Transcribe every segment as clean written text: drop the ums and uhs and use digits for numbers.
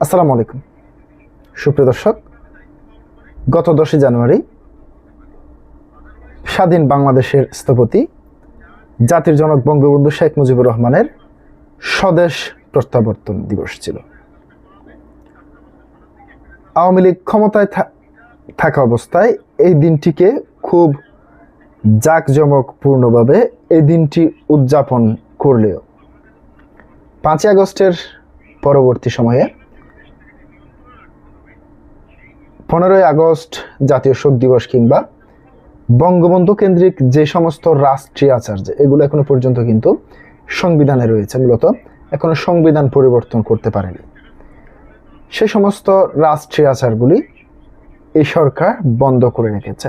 আসসালামু আলাইকুম সুপ্রিয় দর্শক, গত 10 জানুয়ারি স্বাধীন বাংলাদেশের স্থপতি জাতির জনক বঙ্গবন্ধু শেখ মুজিবুর রহমানের স্বদেশ প্রত্যাবর্তন দিবস ছিল। আওয়ামী লীগ ক্ষমতায় থাকা অবস্থায় এই দিনটিকে খুব জাঁকজমকপূর্ণভাবে এই দিনটি উদযাপন করলেও 5 আগস্টের পরবর্তী সময়ে 15 আগস্ট জাতীয় শোক দিবস কিংবা বঙ্গবন্ধু কেন্দ্রিক যে সমস্ত রাষ্ট্রীয় আচার এগুলো এখনো পর্যন্ত কিন্তু সংবিধানে রয়েছে, মূলত এখনো সংবিধান পরিবর্তন করতে পারেনি। সে সমস্ত রাষ্ট্রীয় আচারগুলি এই সরকার বন্ধ করে রেখেছে।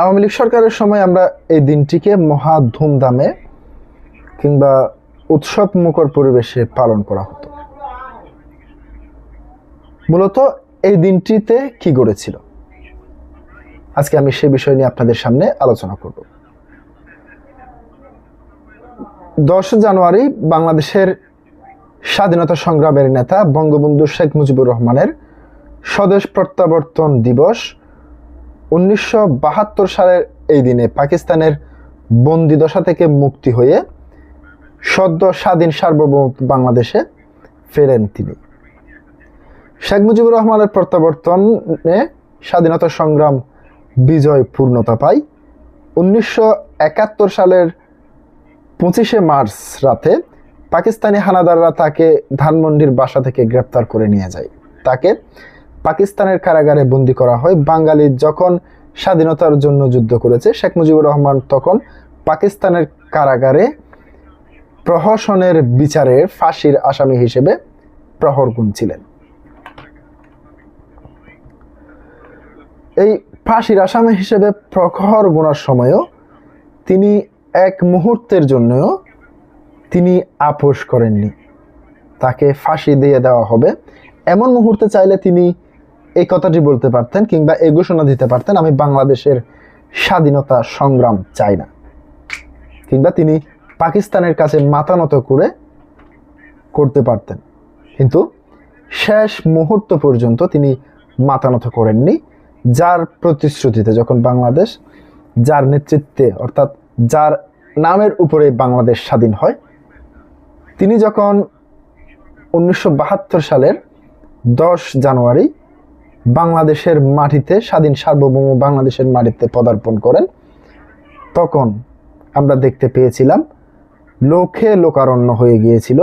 আওয়ামী লীগ সরকারের সময় আমরা এই দিনটিকে মহা ধুমধামে কিংবা উৎসব মুখর পরিবেশে পালন করা হতো। মূলত এই দিনটিতে কি ঘটেছিল আজকে আমি সেই বিষয় নিয়ে আপনাদের সামনে আলোচনা করব। 10 জানুয়ারি বাংলাদেশের স্বাধীনতা সংগ্রামের নেতা বঙ্গবন্ধু শেখ মুজিবুর রহমানের স্বদেশ প্রত্যাবর্তন দিবস। 1972 সালের এই দিনে পাকিস্তানের বন্দিদশা থেকে মুক্তি হয়ে সদ্য স্বাধীন সার্বভৌম বাংলাদেশে ফেরেন তিনি। শেখ মুজিবুর রহমানের প্রত্যাবর্তনে স্বাধীনতা সংগ্রাম বিজয় পূর্ণতা পায়। 1971 সালের 25 মার্চ রাতে পাকিস্তানি হানাদাররা তাকে ধানমন্ডির বাসা থেকে গ্রেপ্তার করে নিয়ে যায়। তাকে পাকিস্তানের কারাগারে বন্দী করা হয়। বাঙালি যখন স্বাধীনতার জন্য যুদ্ধ করেছে, শেখ মুজিবুর রহমান তখন পাকিস্তানের কারাগারে প্রহসনের বিচারে ফাঁসির আসামি হিসেবে প্রহর গুনছিলেন। এই ফাঁসির আসামি হিসেবে প্রহর গোনার সময়ও তিনি এক মুহূর্তের জন্যও তিনি আপোষ করেননি। তাকে ফাঁসি দিয়ে দেওয়া হবে এমন মুহূর্তে চাইলে তিনি এই কথাটি বলতে পারতেন কিংবা এই ঘোষণা দিতে পারতেন, আমি বাংলাদেশের স্বাধীনতা সংগ্রাম চাই না, কিংবা তিনি পাকিস্তানের কাছে মাথা নত করতে পারতেন। কিন্তু শেষ মুহূর্ত পর্যন্ত তিনি মাথা নত করেননি। যার প্রতিশ্রুতিতে যখন বাংলাদেশ, যার নেতৃত্বে অর্থাৎ যার নামের উপরে বাংলাদেশ স্বাধীন হয়, তিনি যখন 1972 সালের 10 জানুয়ারি বাংলাদেশের মাটিতে, স্বাধীন সার্বভৌম বাংলাদেশের মাটিতে পদার্পণ করেন, তখন আমরা দেখতে পেয়েছিলাম লোকে লোকারণ্য হয়ে গিয়েছিল